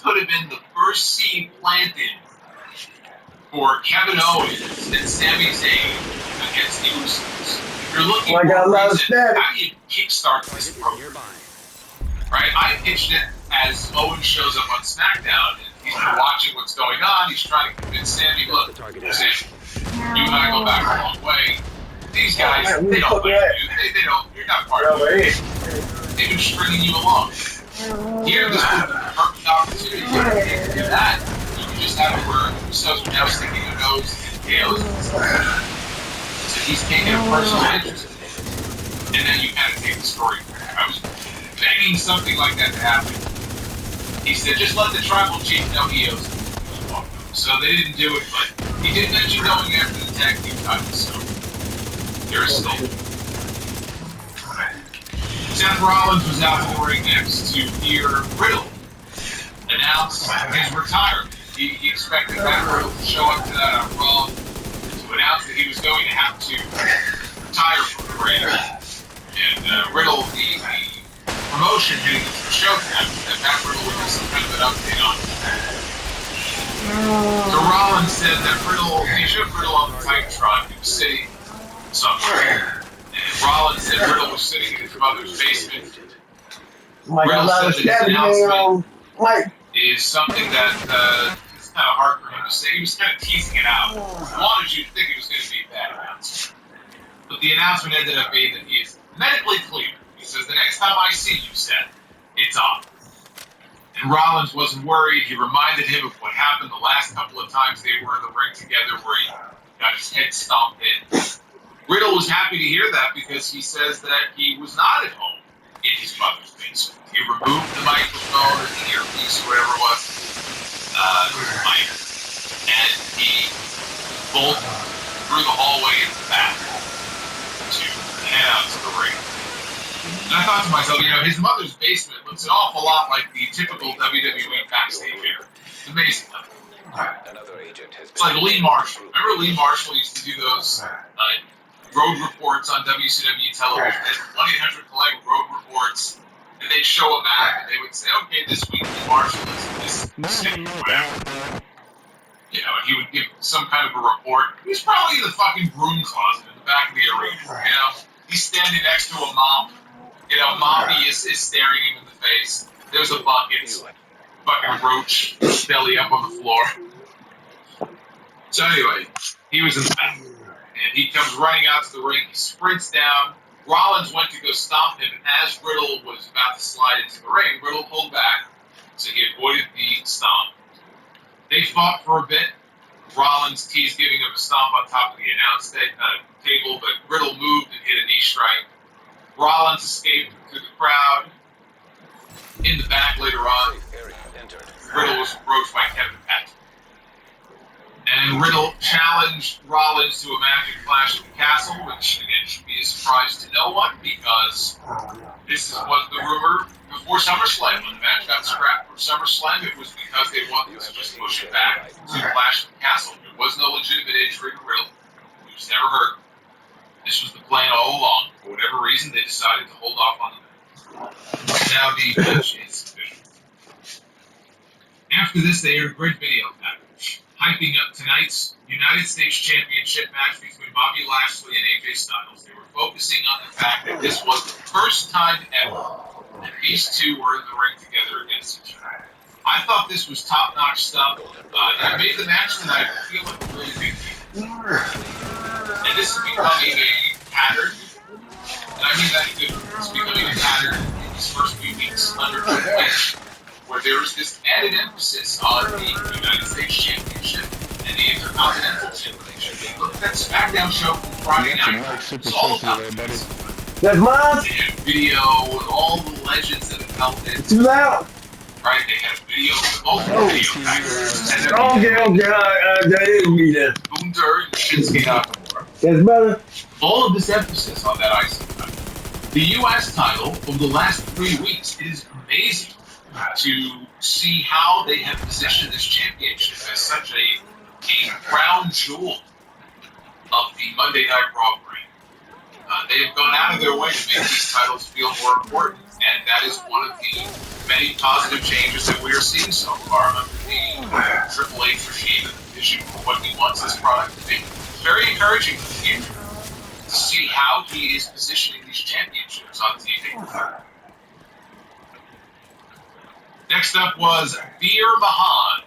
could have been the first seed planted for Kevin Owens and Sami Zayn against the Usos. If you're looking for a reason, how do you kickstart this program? Right? I pitched it as Owens shows up on SmackDown, and he's been watching what's going on. He's trying to convince Sami, look, Sam, you and I go back a long way. These guys, they don't like you. They don't. You're not part of it. They've been stringing you along. Here, this would be the perfect opportunity to do that. You can just have it where Usos are now sticking their nose in tails. So he's taking a personal interest in it. And then you kind of take the story from there. I was begging something like that to happen. He said, just let the tribal chief know he owes him. So they didn't do it, but he did mention going after the tag team titles, so there's still. Seth Rollins was out in the ring next to hear Riddle announce his retirement. He expected Matt Riddle to show up to that on Raw to announce that he was going to have to retire from the ring. And Riddle, the promotion heading into the show that Matt Riddle would have some kind of an update on. So Rollins said that he should have Riddle on the Titantron. He was sitting somewhere. And Rollins said Riddle was sitting in his mother's basement. Riddle said that his announcement is something that it's kind of hard for him to say. He was kind of teasing it out. He wanted you to think it was going to be a bad announcement. But the announcement ended up being that he is medically clear. He says, the next time I see you, Seth, it's on. And Rollins wasn't worried. He reminded him of what happened the last couple of times they were in the ring together where he got his head stomped in. Riddle was happy to hear that because he says that he was not at home in his mother's basement. He removed the microphone or the earpiece or whatever it was, and he bolted through the hallway into the bathroom to head out to the ring. And I thought to myself, his mother's basement looks an awful lot like the typical WWE backstage area. It's amazing. It's like Lee Marshall. Remember Lee Marshall used to do those road reports on WCW television? They had 1-800-COLLECT road reports, and they'd show a map, and they would say, okay, this week Lee Marshall is in this city, whatever. And he would give some kind of a report. He was probably in the fucking broom closet in the back of the arena, He's standing next to a mop. Moppy is staring him in the face. There's a bucket. Fucking roach belly up on the floor. So anyway, he was in the back. And he comes running out to the ring. He sprints down. Rollins went to go stop him. And as Riddle was about to slide into the ring, Riddle pulled back. So he avoided the stomp. They fought for a bit. Rollins teased giving him a stomp on top of the announce table, but Riddle moved and hit a knee strike. Rollins escaped through the crowd. In the back later on, Riddle was approached by Kevin Pett. And Riddle challenged Rollins to a magic flash at the castle, which again should be a surprise to no one because this was the rumor before SummerSlam. When the match got scrapped for SummerSlam, it was because they wanted to just push it back to Clash at the Castle. There was no legitimate injury to Riddle. He was never hurt. This was the plan all along. For whatever reason, they decided to hold off on the match. Now the match is official. After this, they aired a great video package, hyping up tonight's United States Championship match between Bobby Lashley and AJ Styles. They were focusing on the fact that this was the first time ever that these two were in the ring together against each other. I thought this was top-notch stuff. It made the match tonight feel like a really big deal. And this is becoming a pattern, and I mean that good. It's becoming a pattern in these first few weeks under Triple H, where there is this added emphasis on the United States Championship and the Intercontinental Championship. Look at that SmackDown show from Friday night. It's all about this. That's mine. They had video with all the legends that have held it. Too loud. Right, they had video with multiple video packages. Okay, that is me then. Gunther and Shinsuke Nakamura. That's better. All of this emphasis on that IC title. The U.S. title over the last 3 weeks, it is amazing to see how they have positioned this championship as such a crown jewel of the Monday Night Raw brand. They have gone out of their way to make these titles feel more important. And that is one of the many positive changes that we are seeing so far under the Triple H regime and the vision for what he wants this product to be. It's very encouraging for the future to see how he is positioning these championships on TV. Next up was Veer Mahan.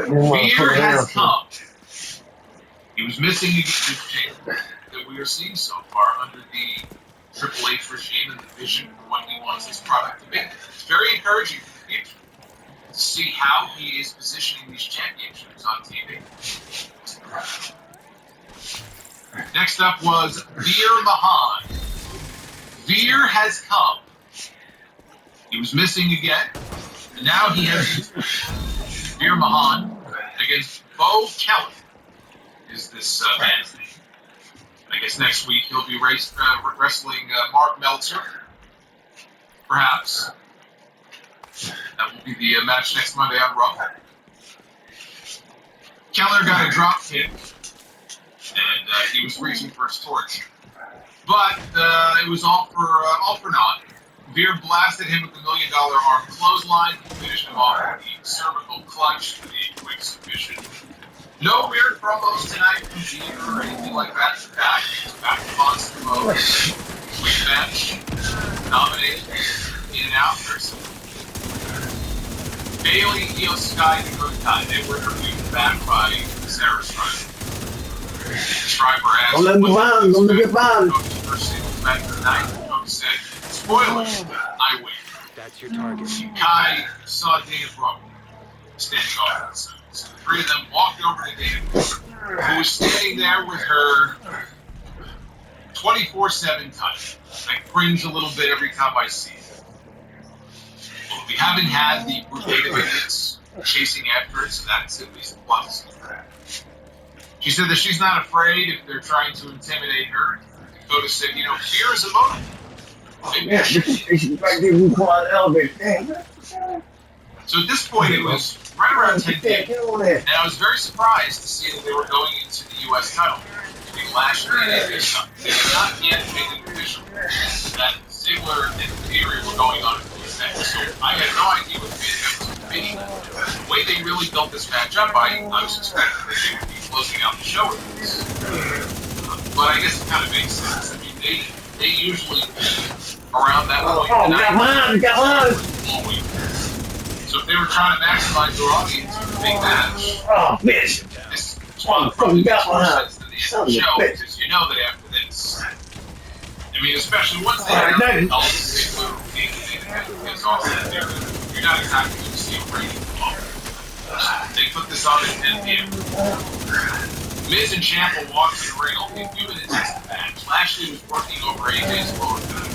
Veer has come. He was missing the change that we are seeing so far under the Triple H regime and the vision for what he wants this product to be. It's very encouraging for the future to see how he is positioning these championships on TV. Next up was Veer Mahan. Veer has come. He was missing again, and now he has Veer Mahan against Bo Kelly is this man's name. I guess next week he'll be wrestling Mark Meltzer, perhaps. That will be the match next Monday on Raw. Keller got a drop kick, and he was reaching for his torch, but it was all for naught. Veer blasted him with the $1 million arm clothesline, finished him off with the cervical clutch for the quick submission. No weird promos tonight from Veer or anything like that. Back to monster mode. Quick match. Dominations. In and out. Bailey, Io Sky, and Dakota Kai. They were interviewed back by Sarah Schreiber. Schreiber asked, Don't let me get bound. Coach's first singles match of the night. Coach said, spoiler, I win. That's your target. Kai saw Dana Brooke standing off the side. So the three of them walked over to Dana Brooke, who was standing there with her 24/7 touch. I cringe a little bit every time I see it. Well, we haven't had the brigade of idiots chasing after it, so that's at least a plus. She said that she's not afraid if they're trying to intimidate her. Dakota said, fear is a motive. Yeah, she's right there in the elevator. So at this point, it was right around 10 p.m. And I was very surprised to see that they were going into the U.S. title between Lashley and AJ Styles. They had not yet made it official that Ziggler and Theory were going on for this match. So I had no idea what the match was going to be. The way they really built this match up, I was expecting that they would be closing out the show with this. But I guess it kind of makes sense. I mean, they usually around that point Got always. So if they were trying to maximize their audience for the big match, Oh, bitch. this probably makes more sense than the end of the show, bitch. because you know that after this, I mean, especially once they Alright, have thank you. all the Ziggler is all set there, you're not exactly going to see a rating fall. They put this on at 10 p.m. Miz and Ciampa walked to the ring only a few minutes into the match. Lashley was working over AJ's lower back.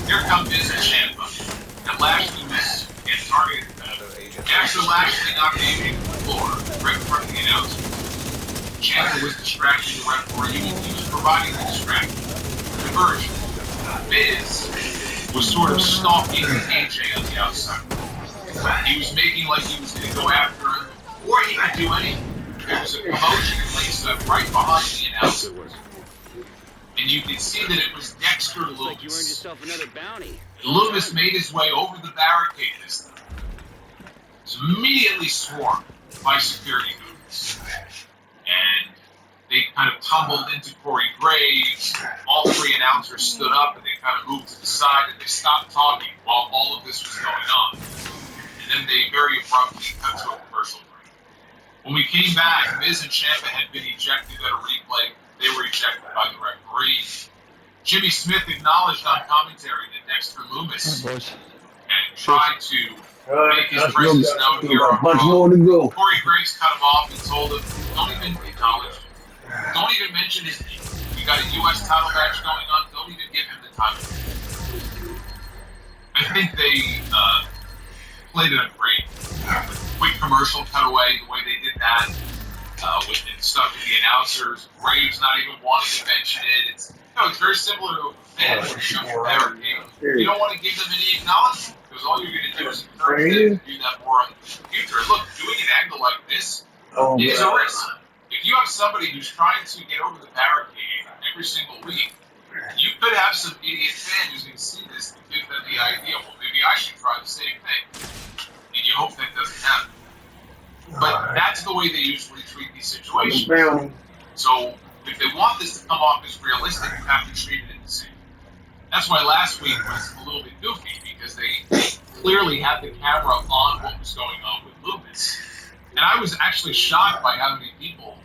Here come Miz and Ciampa, and Lashley was getting targeted. After Lashley knocked AJ to the floor, right in front of the announcer, Ciampa was distracting the referee. He was providing the distraction. Diversion. Miz was sort of stalking AJ on the outside. He was making like he was going to go after him before he could do anything. There was a commotion in Lisa right behind the announcer. And you could see that it was Dexter Loomis. Like you earned yourself another bounty. Loomis made his way over the barricade this time. He was immediately swarmed by security guards. And they kind of tumbled into Corey Graves. All three announcers stood up and they kind of moved to the side and they stopped talking while all of this was going on. And then they very abruptly cut to a commercial break. When we came back, Miz and Ciampa had been ejected at a replay. They were ejected by the referee. Jimmy Smith acknowledged on commentary that Dexter Loomis and tried to make his presence known here on much Raw. more to go. Corey Graves cut him off and told him, don't even acknowledge him. Don't even mention his name. You got a U.S. title match going on. Don't even give him the title. I think they played it up great. Quick commercial cutaway, the way they did that. With the stuff with the announcers, Graves not even wanting to mention it. It's very similar to a fan when you jump from barricade. You don't want to give them any acknowledgement because all you're going to do is encourage them to do that more in the future. Look, doing an angle like this is a risk. If you have somebody who's trying to get over the barricade every single week, You could have some idiot fan who's going to see this and give them the idea, well, maybe I should try the same thing. And you hope that doesn't happen. But that's the way they usually treat these situations. So if they want this to come off as realistic, you have to treat it the same. That's why last week was a little bit goofy, because they clearly had the camera on what was going on with Loomis. And I was actually shocked by how many people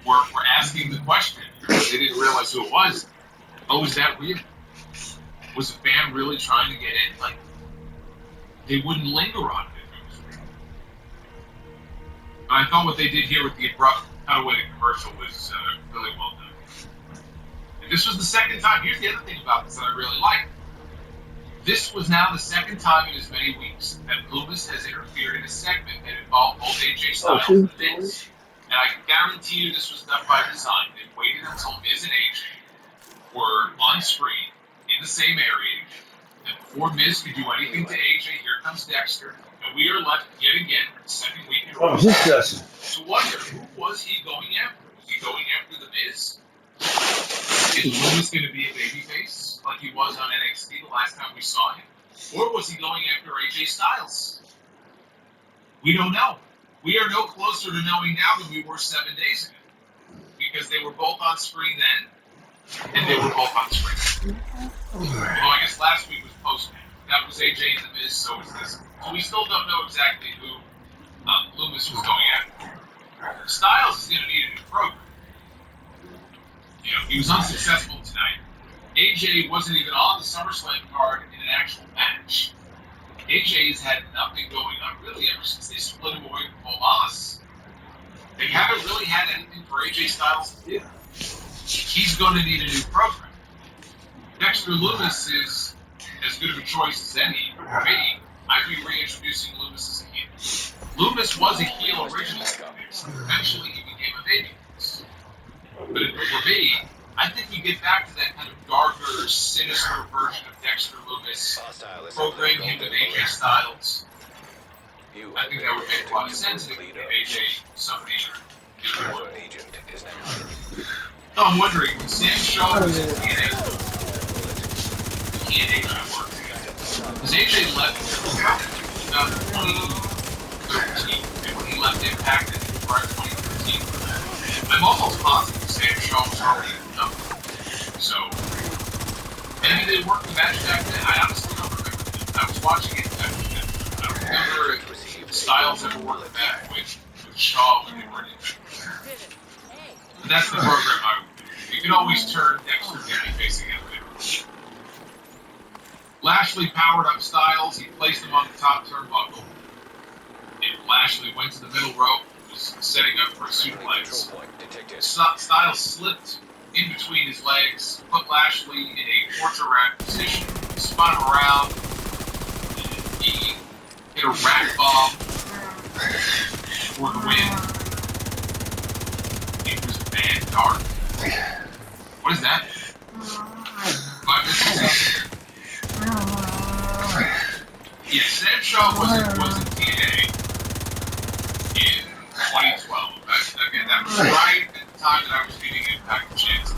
were asking the question. They didn't realize who it was. Oh, is that weird? Was the fan really trying to get in? Like, they wouldn't linger on it if it was real. But I thought what they did here with the abrupt cutaway to commercial was really well done. And this was the second time. Here's the other thing about this that I really like. This was now the second time in as many weeks that Loomis has interfered in a segment that involved both AJ Styles and Miz. And I can guarantee you this was done by design. They waited until Miz and AJ were on screen in the same area. And before Miz could do anything to AJ, here comes Dexter. And we are left yet again, the second week in a row, to wonder, who was he going after? Was he going after the Miz? Is Loomis going to be a babyface like he was on NXT the last time we saw him? Or was he going after AJ Styles? We don't know. We are no closer to knowing now than we were 7 days ago. Because they were both on screen then, and they were both on screen. Although I guess last week was post-match. That was AJ and the Miz, so is this. So we still don't know exactly who Loomis was going after. Styles is going to need a new program. You know, he was unsuccessful tonight. AJ wasn't even on the SummerSlam card in an actual match. AJ has had nothing going on really ever since they split him away from Omos. They haven't really had anything for AJ Styles to do. He's going to need a new program. Dexter Loomis is as good of a choice as any. For me, I'd be reintroducing Loomis as a heel. Loomis was a heel originally. Eventually, he became a babyface. But for me, I think we get back to that kind of darker, sinister version of Dexter Loomis, programming him with AJ Styles. I think that would make a lot of sense if AJ somebody No, I'm wondering, when Sam Shaw was in TNA, he and AJ worked together. Because AJ left in 2013, and when he left Impact in February 2013, I'm almost positive Sam Shaw was already in the number. So, maybe they worked the match back then. I honestly don't remember that. I was watching it back then. I don't remember if Styles ever worked back with Shaw when they were in it. But that's the program I would do. You can always turn Dexter babyface again later. Lashley powered up Styles. He placed him on the top turnbuckle. And Lashley went to the middle rope, was setting up for a suplex. Styles slipped in between his legs, put Lashley in a torture rack position, spun him around, and he hit a rack bomb for the win. It was bad dark. What is that? 5 minutes. Yeah, Sam Shaw was in TNA in 2012. That was right at the time that I was feeding Impact the chance.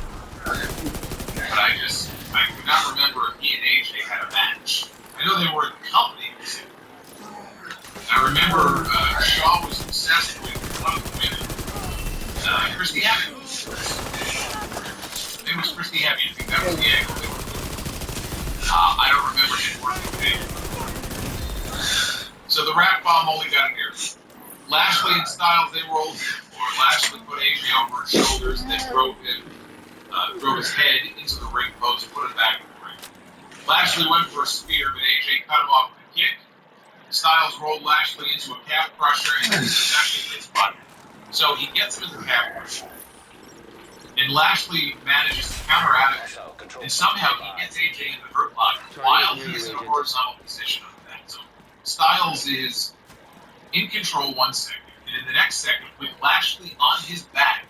But I could not remember if he and AJ had a match. I know they were in the company. I remember Shaw was obsessed with one of the women, Christy Hemme. It was Christy Hemme. I think that was the angle they were doing. I don't remember him working with AJ. So the rat bomb only got here. Lashley and Styles, they rolled, or Lashley put AJ over his shoulders and then drove his head into the ring post, put him back in the ring. Lashley went for a spear, but AJ cut him off with a kick. Styles rolled Lashley into a calf crusher, and this is actually his button. So he gets him in the calf crusher. And Lashley manages to counteract it, and somehow he gets AJ in the hurt lock while he's in a horizontal position on the back. So Styles is in control 1 second, and in the next second, with Lashley on his back,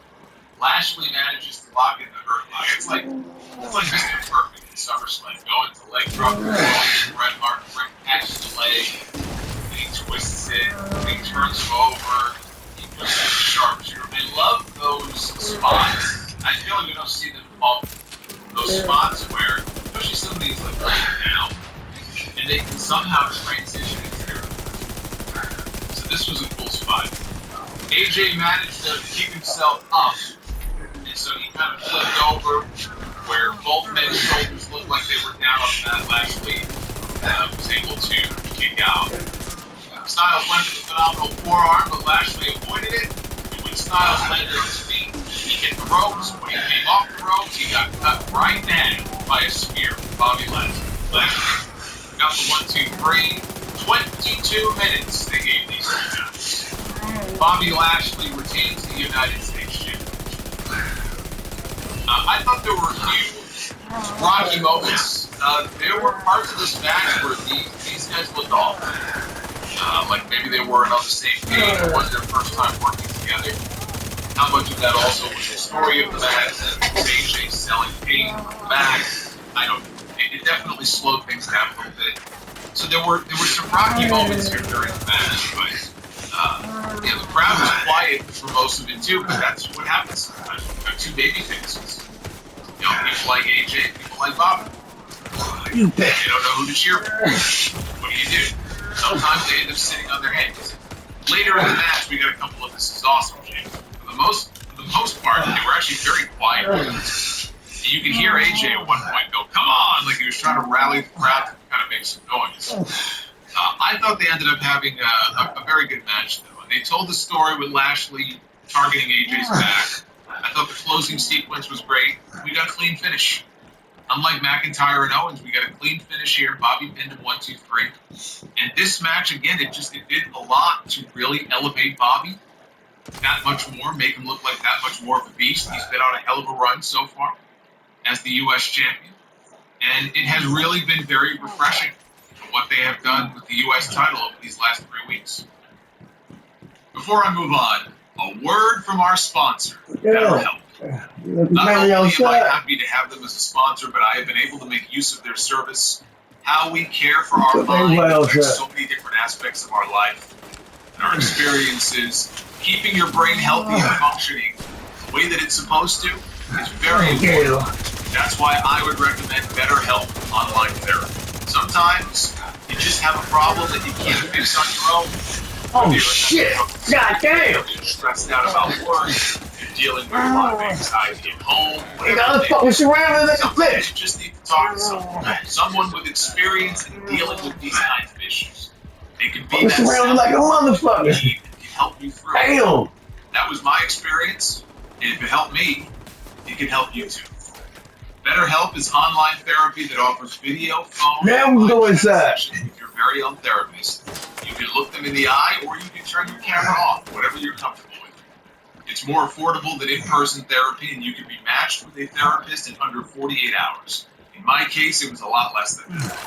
Lashley manages to lock in the hurt lock. It's like Mr. Perfect in SummerSlam, going to leg drop, Bret Hart catches the leg, and he twists it, and he turns him over, he puts it in the sharpshooter. I love those spots. I feel like we don't see them those spots where, especially some of these like right now, and they can somehow transition into their. So this was a cool spot. AJ managed to keep himself up, and so he kind of flipped over where both men's shoulders looked like they were down on that last lead. Was able to kick out. Styles went to the phenomenal forearm, but Lashley avoided it. And when Styles landed on his feet, he hit the ropes. When he came off the ropes, he got cut right down by a spear from Bobby Lashley. Got the 1, 2, 3. 22 minutes they gave these two guys. Bobby Lashley retains the United States Championship. I thought there were a few rocky moments. There were parts of this match where these guys looked off. Like maybe they weren't on the same page. It was their first time working together. How much of that also was the story of the match and AJ selling pain back? I don't. It definitely slowed things down a little bit. So there were some rocky moments here during the match, but the crowd was quiet for most of it too. But that's what happens sometimes. You've got two baby faces. You know, people like AJ, people like Bobby. They don't know who to cheer for. What do? Sometimes they end up sitting on their hands. Later in the match, we got a couple of "this is awesome" chants. For the most part, they were actually very quiet. You could hear AJ at one point go, "Come on!" Like he was trying to rally the crowd to kind of make some noise. I thought they ended up having a very good match, though. And they told the story with Lashley targeting AJ's back. I thought the closing sequence was great. We got a clean finish. Unlike McIntyre and Owens, we got a clean finish here. Bobby pinned him 1, 2, 3. And this match, again, it did a lot to really elevate Bobby. That much more, make him look like that much more of a beast. He's been on a hell of a run so far as the U.S. champion. And it has really been very refreshing what they have done with the U.S. title over these last 3 weeks. Before I move on, a word from our sponsor, BetterHelp. Not only am I happy to have them as a sponsor, but I have been able to make use of their service. How we care for our mind affects so many different aspects of our life and our experiences. Keeping your brain healthy and functioning the way that it's supposed to is very important. That's why I would recommend BetterHelp online therapy. Sometimes you just have a problem that you can't fix on your own. Oh shit! God damn! You're stressed out about work. You're dealing with a lot of anxiety at home. You gotta fucking surround it like a Sometimes fish. you just need to talk to someone with experience in dealing with these kinds of issues. They can be that surrounded like a motherfucker. They can help you through. Damn! That was my experience, and if it helped me, it can help you too. BetterHelp is online therapy that offers video, phone, Now we go inside. with your very own therapist. You can look them in the eye, or you can turn your camera off, whatever you're comfortable with. It's more affordable than in-person therapy, and you can be matched with a therapist in under 48 hours. In my case, it was a lot less than that.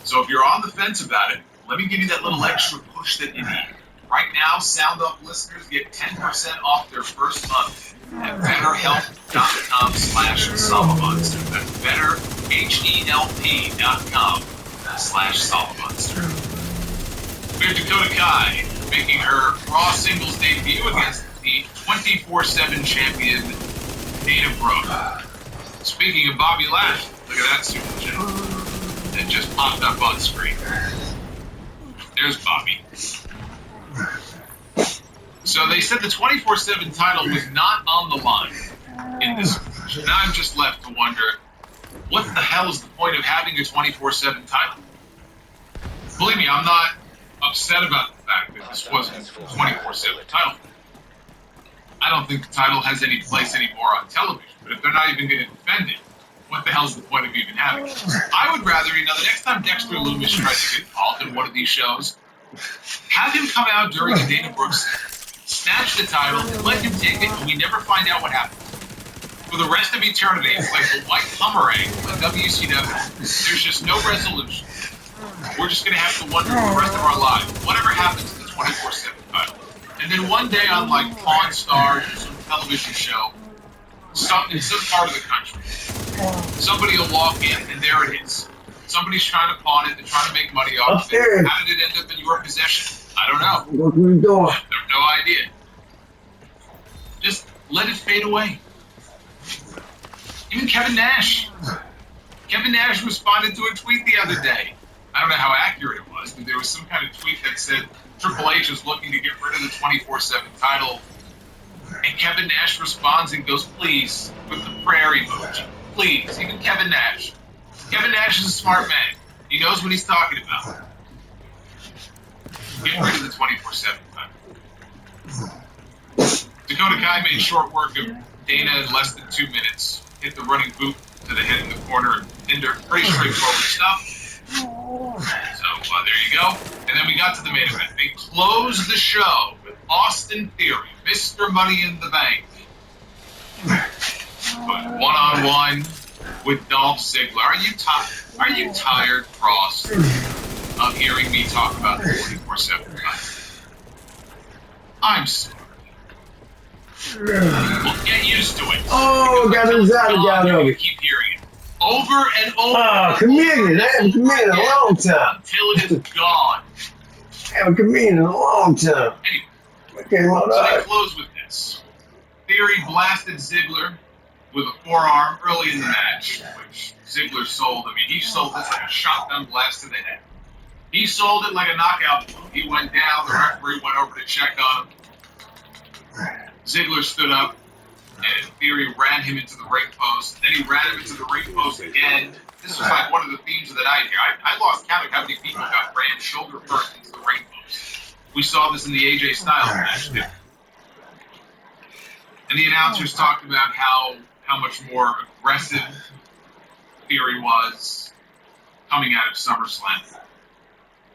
So if you're on the fence about it, let me give you that little extra push that you need. Right now, Sound Up listeners get 10% off their first month at BetterHelp.com/Salamonster. That's BetterHelp.com/Salamonster. We have Dakota Kai making her Raw singles debut against the 24/7 champion Dana Brooke. Speaking of Bobby Lashley, look at that super chat that just popped up on screen. There's Bobby. So they said the 24/7 title was not on the line in this match. And I'm just left to wonder, what the hell is the point of having a 24/7 title? Believe me, I'm not upset about the fact that this wasn't a 24/7 title. I don't think the title has any place anymore on television, but if they're not even going to defend it, what the hell's the point of even having it? I would rather, the next time Dexter Lumis tries to get involved in one of these shows, have him come out during the Dana Brooks, snatch the title, and let him take it, and we never find out what happened. For the rest of eternity, it's like the white boomerang on WCW. There's just no resolution. We're just going to have to wonder for the rest of our lives, whatever happens to the 24/7 title. And then one day on like Pawn Stars or some television show, in some part of the country, somebody will walk in and there it is. Somebody's trying to pawn it, they're trying to make money off of it. How did it end up in your possession? I don't know. Go through the door. I have no idea. Just let it fade away. Even Kevin Nash. Kevin Nash responded to a tweet the other day. I don't know how accurate it was, but there was some kind of tweet that said Triple H is looking to get rid of the 24/7 title. And Kevin Nash responds and goes, please, with the prayer emoji. Please, even Kevin Nash. Kevin Nash is a smart man. He knows what he's talking about. Get rid of the 24/7 title. Dakota Kai made short work of Dana in less than 2 minutes. Hit the running boot to the head in the corner and pinned her. Pretty straightforward stuff. So there you go. And then we got to the main event. They closed the show with Austin Theory, Mr. Money in the Bank, but one-on-one with Dolph Ziggler. Are you tired, Frost, of hearing me talk about the 24/7 title? I'm sorry. Well, get used to it. Oh, got his out of You it. keep hearing it over and over. Oh, committed. I haven't committed in a long time. Until it is gone. I haven't committed in a long time. Anyway, Okay, well, so they right. close with this. Theory blasted Ziggler with a forearm early in the match, which Ziggler sold. I mean, he sold this like a shotgun blast to the head. He sold it like a knockout blow. He went down, the referee went over to check on him. Ziggler stood up, and Theory ran him into the ring post. Then he ran him into the ring post again. This was like one of the themes of the night here. I lost count of how many people got ran shoulder first into the ring post. We saw this in the AJ Styles match, too. And the announcers talked about how much more aggressive Theory was coming out of SummerSlam.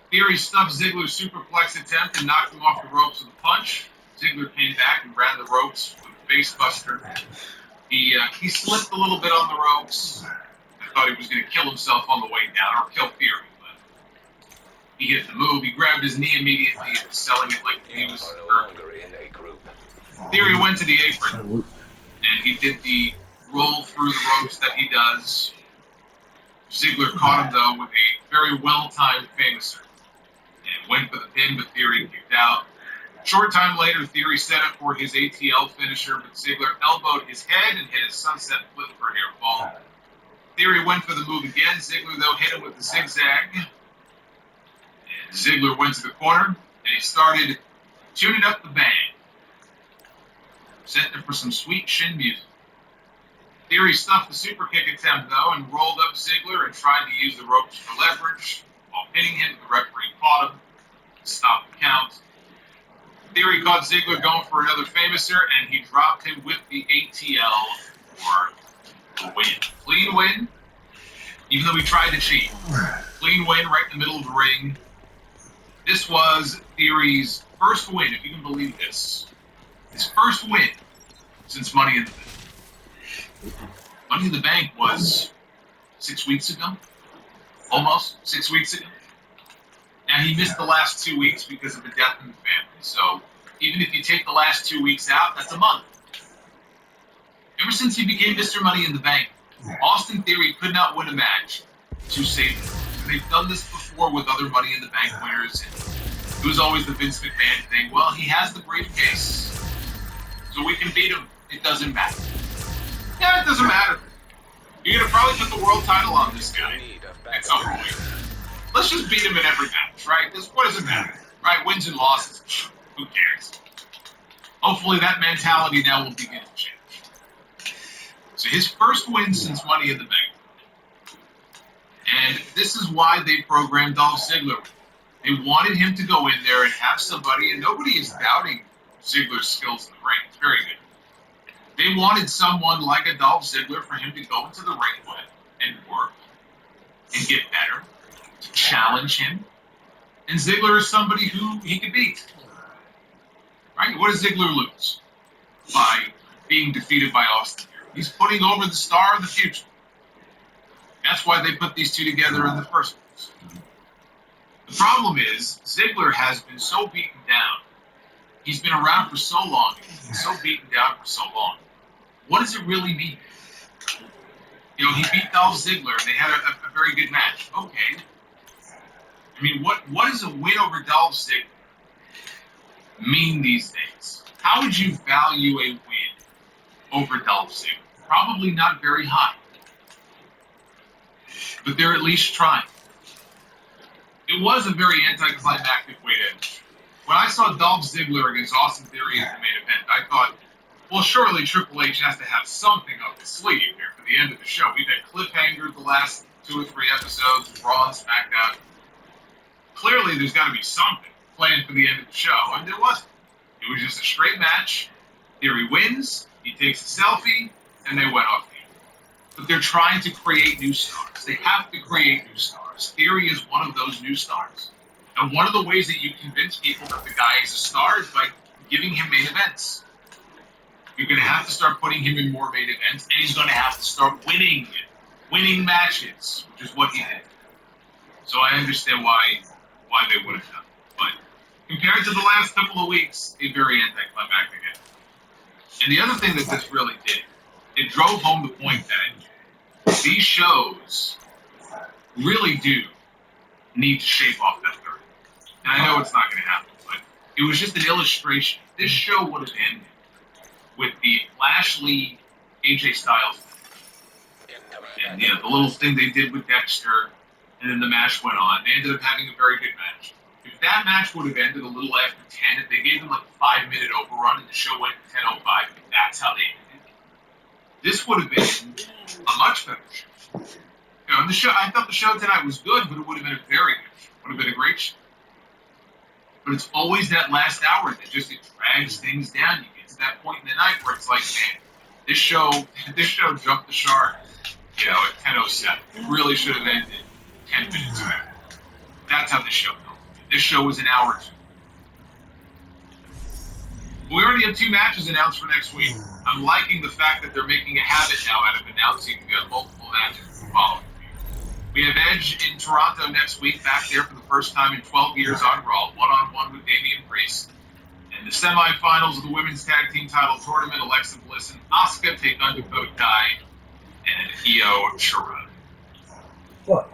Theory stuffed Ziggler's superplex attempt and knocked him off the ropes with a punch. Ziggler came back and ran the ropes with a face buster. He slipped a little bit on the ropes. I thought he was going to kill himself on the way down, or kill Theory, but he hit the move. He grabbed his knee immediately and was selling it like he was hurt. Theory went to the apron, and he did the roll through the ropes that he does. Ziggler caught him, though, with a very well-timed famousr, and went for the pin, but Theory kicked out. Short time later, Theory set up for his ATL finisher, but Ziggler elbowed his head and hit a sunset flip for a near fall. Theory went for the move again. Ziggler, though, hit him with the zigzag. And Ziggler went to the corner, and he started tuning up the band, setting it for some sweet shin music. Theory stuffed the super kick attempt, though, and rolled up Ziggler and tried to use the ropes for leverage. While pinning him, the referee caught him to stop the count. Theory caught Ziggler going for another famousr, and he dropped him with the ATL for a win. Clean win, even though he tried to cheat. Clean win right in the middle of the ring. This was Theory's first win, if you can believe this. His first win since Money in the Bank. Money in the Bank was 6 weeks ago. Almost 6 weeks ago. Now, he missed the last 2 weeks because of a death in the family. So, even if you take the last 2 weeks out, that's a month. Ever since he became Mr. Money in the Bank, Austin Theory could not win a match to save him. They've done this before with other Money in the Bank winners. And it was always the Vince McMahon thing. Well, he has the briefcase, so we can beat him. It doesn't matter. Yeah, it doesn't matter. You're going to probably put the world title on this guy at some point. Let's just beat him in every match, right? What does it matter? Right? Wins and losses. Who cares? Hopefully that mentality now will begin to change. So his first win since Money in the Bank. And this is why they programmed Dolph Ziggler. They wanted him to go in there and have somebody, and nobody is doubting Ziggler's skills in the ring. It's very good. They wanted someone like a Dolph Ziggler for him to go into the ring with and work and get better, to challenge him. And Ziggler is somebody who he could beat. Right? What does Ziggler lose? By being defeated by Austin Theory. He's putting over the star of the future. That's why they put these two together in the first place. The problem is, Ziggler has been so beaten down. He's been around for so long. He's been so beaten down for so long. What does it really mean? You know, he beat Dolph Ziggler, and they had a very good match. Okay. I mean, what does a win over Dolph Ziggler mean these days? How would you value a win over Dolph Ziggler? Probably not very high. But they're at least trying. It was a very anticlimactic way to end. When I saw Dolph Ziggler against Austin Theory in the main event, I thought, well, surely Triple H has to have something up his sleeve here for the end of the show. We've had cliffhangers the last 2 or 3 episodes of Raw and SmackDown. Clearly, there's got to be something planned for the end of the show, and there wasn't. It was just a straight match. Theory wins, he takes a selfie, and they went off the air. But they're trying to create new stars. They have to create new stars. Theory is one of those new stars. And one of the ways that you convince people that the guy is a star is by giving him main events. You're going to have to start putting him in more main events, and he's going to have to start winning matches, which is what he did. So I understand why they would have done it. But compared to the last couple of weeks, a very anticlimactic end. And the other thing that this really did, it drove home the point that these shows really do need to shave off that 30. And I know it's not going to happen, but it was just an illustration. This show would have ended with the Lashley AJ Styles and the little thing they did with Dexter, and then the match went on. They ended up having a very good match. If that match would have ended a little after 10, if they gave them like a 5-minute overrun and the show went to 10:05, if that's how they ended, this would have been a much better show. The show, I thought the show tonight was good, but it would have been a very good show. It would have been a great show. But it's always that last hour that just it drags things down. You get to that point in the night where it's like, man, this show jumped the shark, at 10:07. It really should have ended 10 minutes ago. That's how this show goes. This show was an hour or two. We already have 2 matches announced for next week. I'm liking the fact that they're making a habit now out of announcing multiple matches the following week. We have Edge in Toronto next week, back there for the first time in 12 years on Raw, one-on-one with Damian Priest. In the semifinals of the Women's Tag Team Title Tournament, Alexa Bliss and Asuka take on Dakota Kai and Io Shirai. What?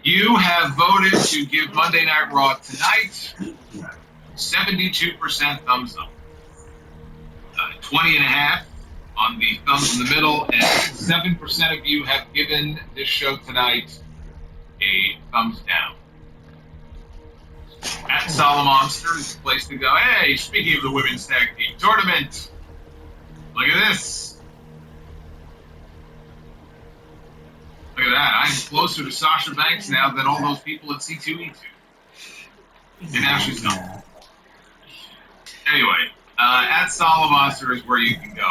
You have voted to give Monday Night Raw tonight 72% thumbs up. 20.5 on the thumbs in the middle, and 7% of you have given this show tonight a thumbs down. At Solomonster is the place to go. Hey, speaking of the Women's Tag Team Tournament, look at this. Look at that. I'm closer to Sasha Banks now than all those people at C2E2. And now she's gone. Anyway, at Solomonster is where you can go.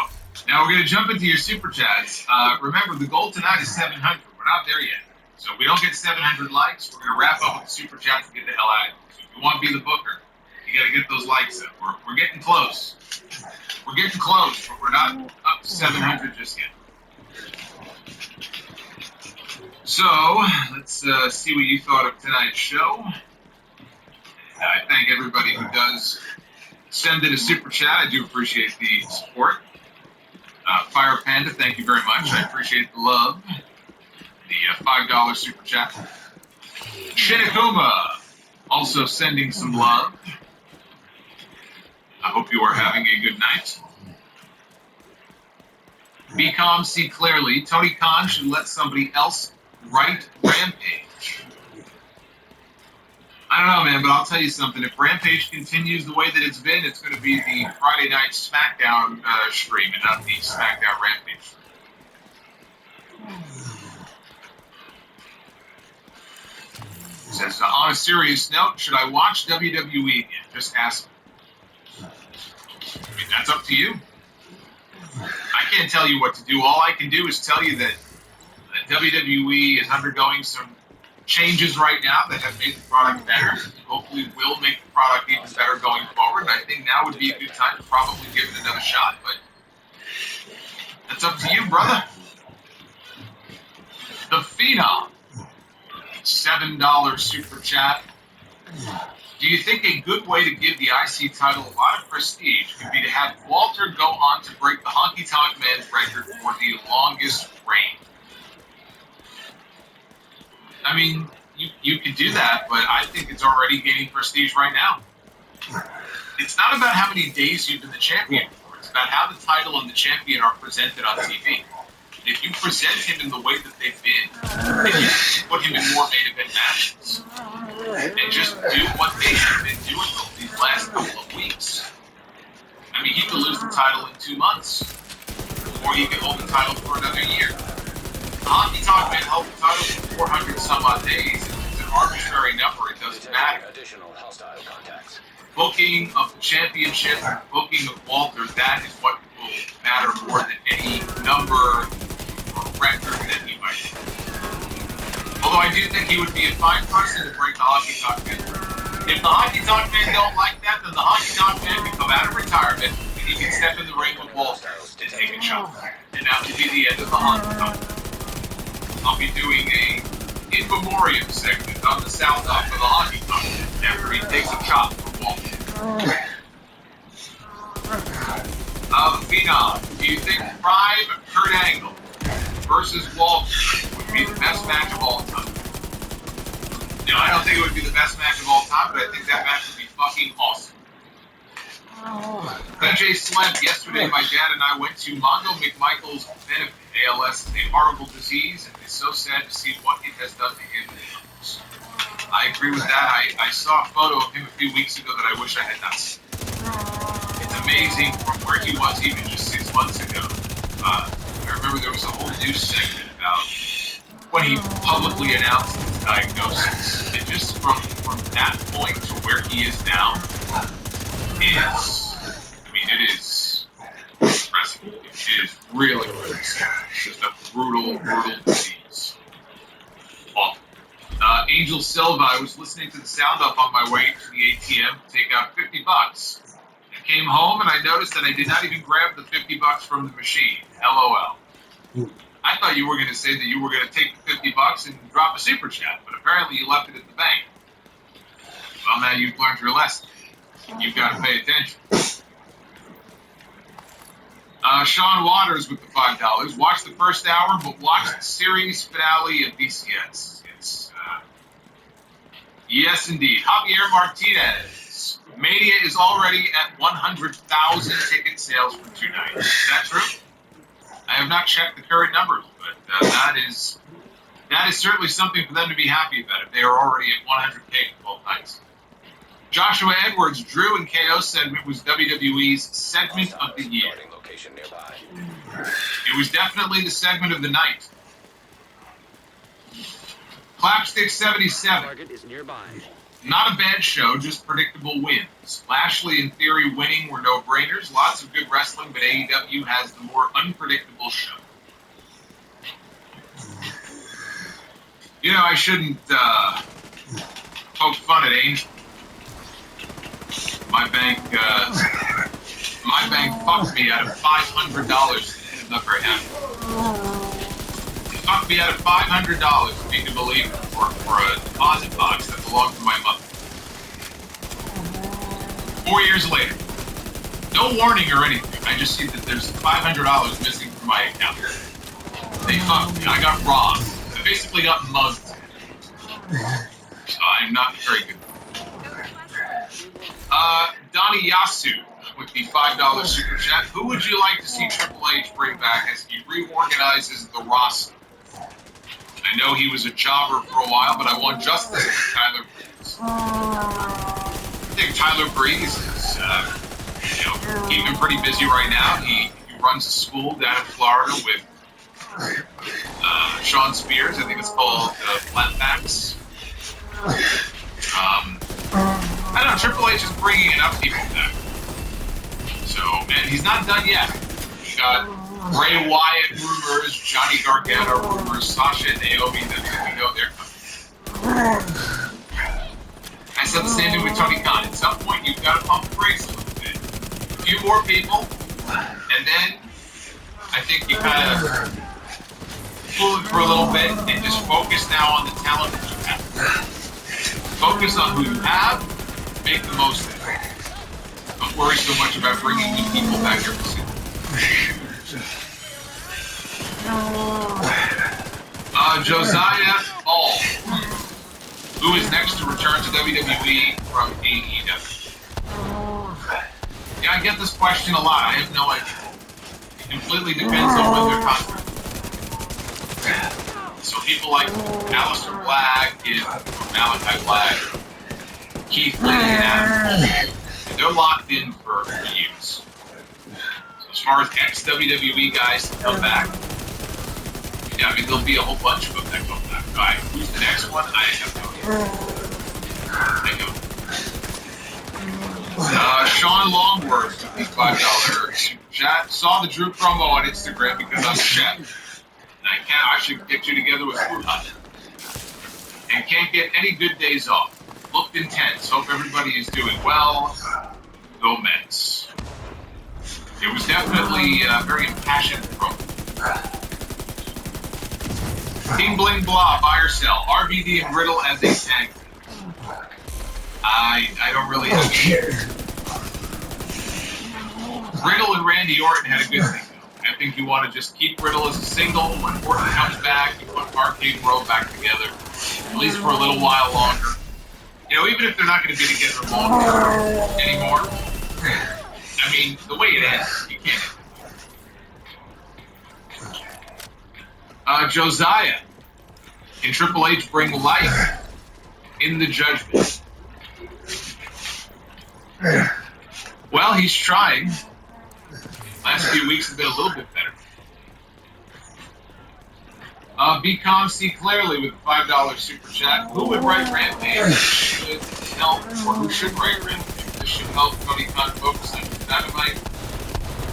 Now we're going to jump into your Super Chats. Remember, the goal tonight is 700. We're not there yet. So if we don't get 700 likes, we're going to wrap up with the Super Chats and get the hell out of here. So if you want to be the booker, you got to get those likes up. We're getting close. We're getting close, but we're not up to 700 just yet. So, let's see what you thought of tonight's show. I thank everybody who does send in a Super Chat. I do appreciate the support. Fire Panda, thank you very much. I appreciate the love. The $5 Super Chat. Shinakuma, also sending some love. I hope you are having a good night. Be calm, see clearly. Tony Khan should let somebody else write Rampage. I don't know, man, but I'll tell you something. If Rampage continues the way that it's been, it's going to be the Friday night SmackDown stream and not the SmackDown Rampage stream. It says, on a serious note, should I watch WWE again? Just ask me. I mean, that's up to you. I can't tell you what to do. All I can do is tell you that WWE is undergoing some changes right now that have made the product better. Hopefully will make the product even better going forward. And I think now would be a good time to probably give it another shot. But that's up to you, brother. The Phenom, $7 Super Chat. Do you think a good way to give the IC title a lot of prestige could be to have Walter go on to break the Honky Tonk Man's record for the longest reign? I mean, you could do that, but I think it's already gaining prestige right now. It's not about how many days you've been the champion for. It's about how the title and the champion are presented on TV. If you present him in the way that they've been, if you put him in more main event matches, and just do what they have been doing over these last couple of weeks, I mean, he could lose the title in 2 months, or he could hold the title for another year. The Honky Tonk Man held the title for 400 some odd days. It's an arbitrary number. It doesn't matter. Additional hostile contacts. Booking of the championship, booking of Walter, that is what will matter more than any number or record that he might have. Although I do think he would be a fine person to break the Honky Tonk Man. If the Honky Tonk Man don't like that, then the Honky Tonk Man can come out of retirement and he can step in the ring with Walter and take a shot. And that will be the end of the Honky Tonk Man. I'll be doing a in memoriam segment on the South Off for the Honky Tonk Man after he takes a shot from Walter. The Phenom, do you think Prime Kurt Angle versus Walter would be the best match of all time? No, I don't think it would be the best match of all time, but I think that match would be fucking awesome. PJ Sleb, yesterday my dad and I went to Mondo McMichael's benefit. ALS is a horrible disease, and it's so sad to see what it has done to him and others. I agree with that. I saw a photo of him a few weeks ago that I wish I had not seen. It's amazing from where he was even just 6 months ago. I remember there was a whole news segment about when he publicly announced his diagnosis. And just from that point to where he is now it is impressive. It is really, really sad. It's just a brutal, brutal disease. Awful. Angel Silva, I was listening to the sound up on my way to the ATM to take out $50. I came home and I noticed that I did not even grab the $50 from the machine. LOL. I thought you were going to say that you were going to take the $50 and drop a super chat, but apparently you left it at the bank. Well, now you've learned your lesson. You've got to pay attention. Sean Waters with the $5. Watch the first hour, but watch the series finale of BCS. Yes, indeed. Javier Martinez. Mania is already at 100,000 ticket sales for 2 nights. Is that true? I have not checked the current numbers, but that is certainly something for them to be happy about if they are already at 100K for both nights. Joshua Edwards, Drew and KO segment was WWE's segment of the year. It was definitely the segment of the night. Clapstick 77. Target is nearby. Not a bad show, just predictable wins. Lashley and Theory winning were no-brainers. Lots of good wrestling, but AEW has the more unpredictable show. You know, I shouldn't poke fun at Angel. My bank fucked me out of $500. I'm not very happy. It fucked me out of $500, if you can believe it, for a deposit box that belonged to my mother. 4 years later. No warning or anything. I just see that there's $500 missing from my account. They fucked me. I got robbed. I basically got mugged. So I'm not very good. Donnie Yasu with the $5 super chat. Who would you like to see Triple H bring back as he reorganizes the roster? I know he was a jobber for a while, but I want justice for Tyler Breeze. I think Tyler Breeze is, keeping pretty busy right now. He runs a school down in Florida with Sean Spears. I think it's called Flatbacks. I don't know, Triple H is bringing enough people back. So, and he's not done yet. He got Bray Wyatt rumors, Johnny Gargano rumors, Sasha and Naomi, that we know they're coming. I said the same thing with Tony Khan. At some point, you've got to pump the brakes a little bit. A few more people, and then I think you kind of pull it for a little bit and just focus now on the talent that you have. Focus on who you have, make the most of it. Don't worry so much about bringing new people back every single Josiah Ball, who is next to return to WWE from AEW. Yeah, I get this question a lot. I have no idea. It completely depends on when their contract. So people like Aleister Black and Malachi Black, Keith Lee, and Adam Cole, they're locked in for years. So as far as ex-WWE guys to come back, yeah, I mean, there'll be a whole bunch of them that come back. All right, who's the next one? I have no idea. I know. Sean Longworth, $55 super chat. Saw the Drew promo on Instagram because I'm a chef. And I should get you together with Food Hut. And can't get any good days off. Looked intense. Hope everybody is doing well. Go Mets. It was definitely a very impassioned promo. Team Bling Blah, buy or sell. RVD and Riddle as a tag. I don't really have Riddle and Randy Orton had a good thing, though. I think you want to just keep Riddle as a single. When Orton comes back, you put Arcade Row back together, at least for a little while longer. You know, even if they're not going to be together longer anymore. I mean, the way it is, you can't. Josiah, can Triple H bring life in the Judgment? Well, he's trying. Last few weeks have been a little bit better. BCom see clearly with a $5 super chat. Who would write Rampage? Should help, or who should write Rampage? This should help Tony Khan focus on Dynamite.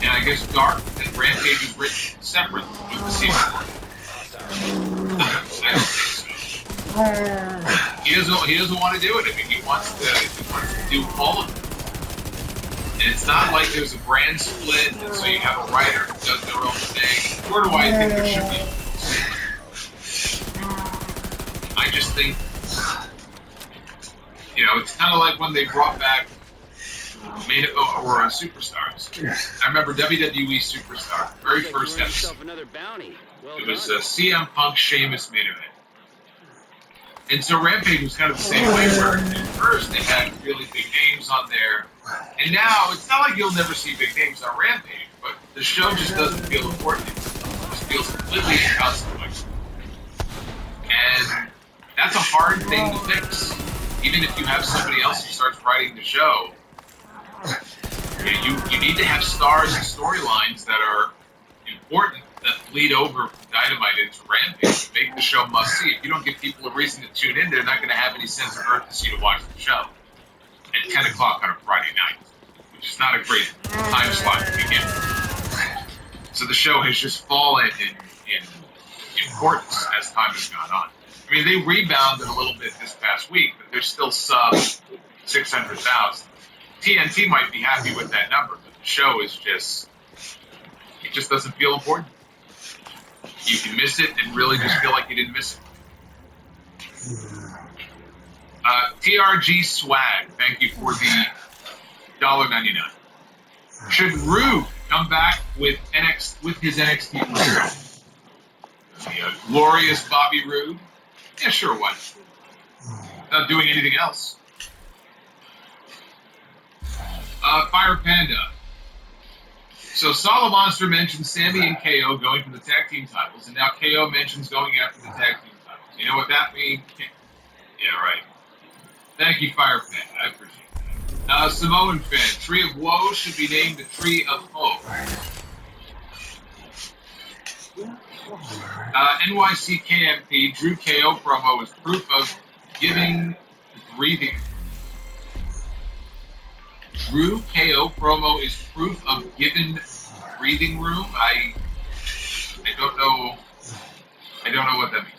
And I guess Dark and Rampage is written separate with the season. I don't think so. He doesn't want to do it. I mean, he wants to do all of it. And it's not like there's a brand split, and so you have a writer who does their own thing. Nor do I think there should be. I just think, you know, it's kind of like when they brought back Superstars. I remember WWE Superstar, very first episode. It was CM Punk, Sheamus main event. And so Rampage was kind of the same way, where at first they had really big names on there. And now, it's not like you'll never see big names on Rampage, but the show just doesn't feel important. It just feels completely inconsequential. And that's a hard thing to fix. Even if you have somebody else who starts writing the show, you need to have stars and storylines that are important, that lead over from Dynamite into Rampage to make the show must-see. If you don't give people a reason to tune in, they're not going to have any sense of urgency to watch the show at 10 o'clock on a Friday night, which is not a great time slot to begin with. So the show has just fallen in importance as time has gone on. I mean, they rebounded a little bit this past week, but they're still sub 600,000. TNT might be happy with that number, but the show is just, it just doesn't feel important. You can miss it and really just feel like you didn't miss it. TRG Swag, thank you for the $1.99. Should Rude come back with his NXT career? The glorious Bobby Roode? Yeah, sure, why not? Not doing anything else. Fire Panda. So Solid Monster mentioned Sammy and KO going for the tag team titles, and now KO mentions going after the tag team titles. You know what that means? Yeah, right. Thank you, Fire Panda. I appreciate that. Samoan fan. Tree of Woe should be named the Tree of Hope. NYCKMP. Drew KO promo is proof of giving breathing. Drew KO promo is proof of given breathing room. I don't know. I don't know what that means.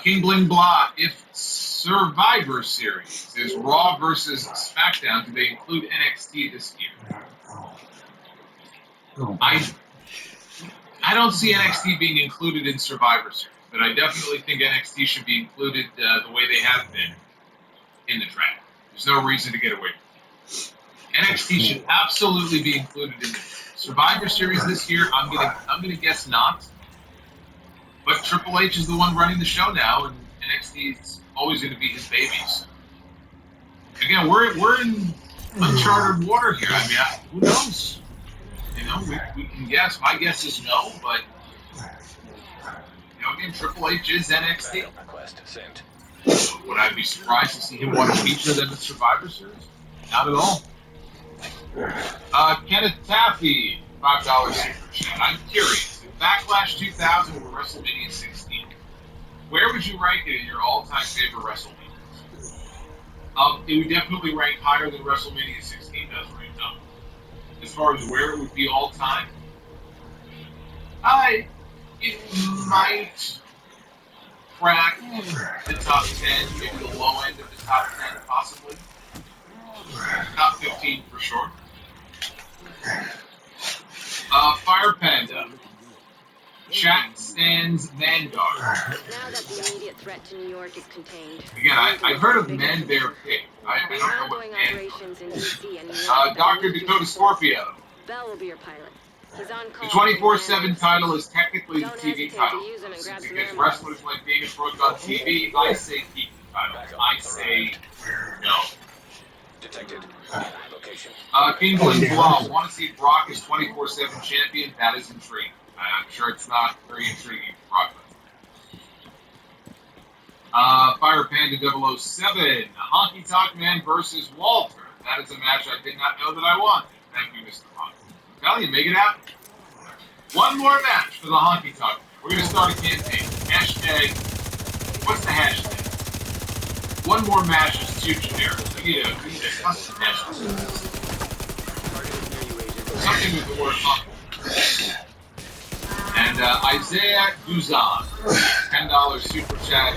King Bling Blah. If Survivor Series is Raw versus SmackDown, do they include NXT this year? I don't see NXT being included in Survivor Series, but I definitely think NXT should be included the way they have been in the draft. There's no reason to get away from it. NXT should absolutely be included in the Survivor Series this year. I'm gonna guess not. But Triple H is the one running the show now, and NXT is always going to be his baby. So. Again, we're in uncharted water here. I mean, who knows? You know, we can guess. My guess is no, but again, Triple H is NXT. Backup request sent. So would I be surprised to see him want to feature them in Survivor Series? Not at all. Kenneth Taffy, $5 super chat. I'm curious, if Backlash 2000 were WrestleMania 16, where would you rank it in your all-time favorite WrestleManias? It would definitely rank higher than WrestleMania 16 does right now. As far as where it would be all-time, it might crack the top 10, maybe the low end of the top 10, possibly. Top 15 for sure. Fire Panda. Chat stands Mandar. Now that the immediate threat to New York is contained. Again, I've heard of Man Bear Pig. I don't know what Man operations in DC and New York. Dr. Dakota Scorpio. Bell will be your pilot. He's on The call. 24/7 title is technically the TV title. Because wrestlers like Dana Brooke on TV, I say keep the title. I say no. Detected. Location. King Bling Blah, want to see Brock as 24/7 champion? That is intriguing. I'm sure it's not very intriguing for Brock. Fire Panda 007, Honky Tonk Man versus Walter. That is a match I did not know that I wanted. Thank you, Mr. Honky. I'm telling you, make it happen. One more match for the Honky Tonk Man. We're going to start a campaign. Hashtag, what's the hashtag? One more match is too generic. We need a custom hashtag. Something with the word honky. And Isaiah Guzan, $10 super chat.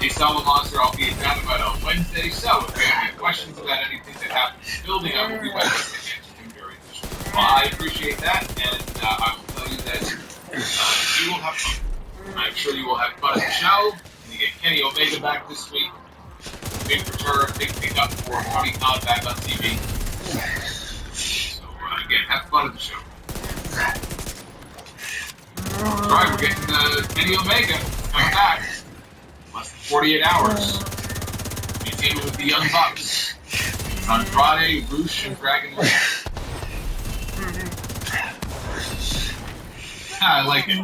Hey, Solid Monster, I'll be at Dynamite on Wednesday, so if you have any questions about anything that happened in the building, I will be ready to answer them during the show. Well, I appreciate that, and I will tell you that you will have fun. I'm sure you will have fun at the show. You get Kenny Omega back this week. Big return, big pickup for Tony Khan back on TV. So, again, have fun at the show. Alright, we're getting Kenny Omega coming back. Less than 48 hours. Be teaming with the Young Bucks. Andrade, Roosh, and Dragon Lee. I like it.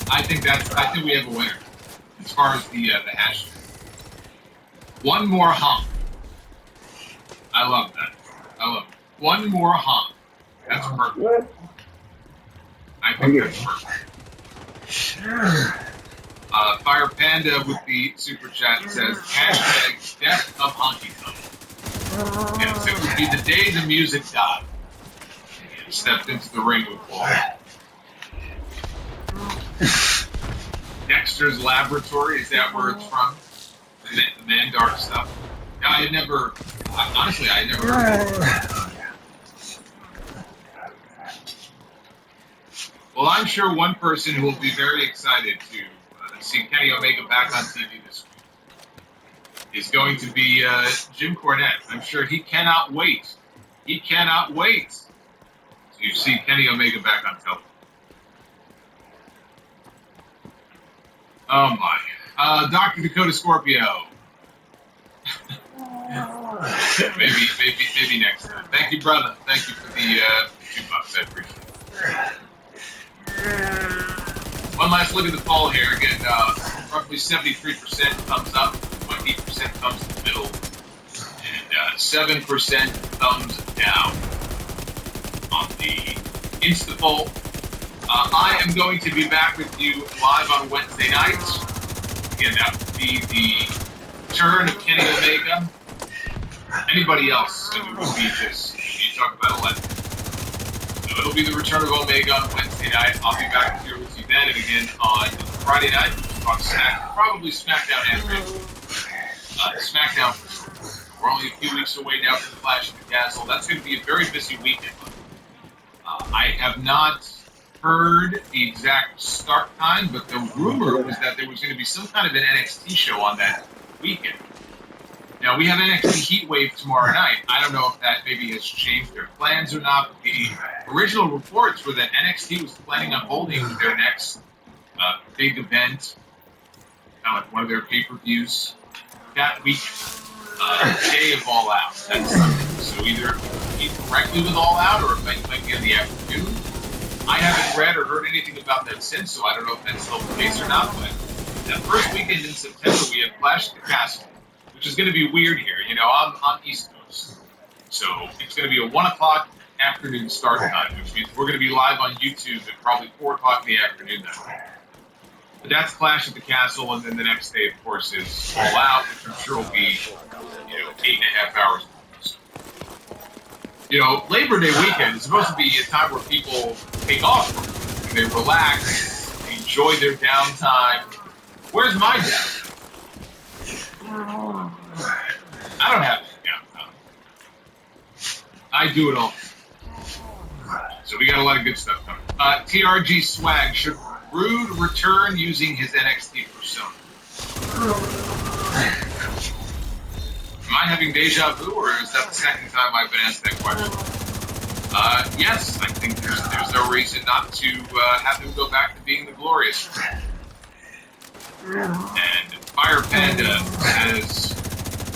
I think we have a winner as far as the hashtag. One more hump. I love that. I love it. One more hump. That's perfect. I think that's perfect. Fire Panda with the super chat says hashtag death of Honky Tonk. Yes, it would be the day the music died. And stepped into the ring with Paul. Dexter's Laboratory, is that where it's from? The Mandark stuff? Yeah, I had never heard of it. Well, I'm sure one person who will be very excited to see Kenny Omega back on TV this week is going to be Jim Cornette. I'm sure he cannot wait. He cannot wait to see Kenny Omega back on television. Oh my. Dr. Dakota Scorpio. maybe next time. Thank you, brother. Thank you for the $2. I appreciate it. One last look at the poll here. Again, roughly 73% thumbs up, 20% thumbs in the middle, and 7% thumbs down on the Insta poll. I am going to be back with you live on Wednesday nights. Again, that will be the turn of Kenny Omega. Anybody else, it would be just, you talk about 11. So it'll be the return of Omega on Wednesday night. I'll be back here with you then, and again on Friday night, we'll talk probably SmackDown and Raw. SmackDown for sure. We're only a few weeks away now from the Clash of the Castle. That's going to be a very busy weekend. I have not heard the exact start time, but the rumor was that there was going to be some kind of an NXT show on that weekend. Now, we have NXT Heatwave tomorrow night. I don't know if that maybe has changed their plans or not. But the original reports were that NXT was planning on holding their next big event, kind of like one of their pay-per-views, that week, day of All Out. That's Sunday. So either directly with All Out or it might be in the afternoon. I haven't read or heard anything about that since, so I don't know if that's still the case or not. But that first weekend in September, we have Clash at the Castle, which is going to be weird here. You know, I'm on East Coast, so it's going to be a 1 o'clock afternoon start time, which means we're going to be live on YouTube at probably 4 o'clock in the afternoon then. But that's Clash at the Castle, and then the next day, of course, is All Out, which I'm sure will be, 8.5 hours. So, Labor Day weekend is supposed to be a time where people take off from work, and they relax, they enjoy their downtime. Where's my downtime? I don't have any downtime. I do it all. So we got a lot of good stuff coming. TRG swag. Should Rude return using his NXT persona? Am I having deja vu, or is that the second time I've been asked that question? Yes, I think there's no reason not to have him go back to being the Glorious. And Fire Panda says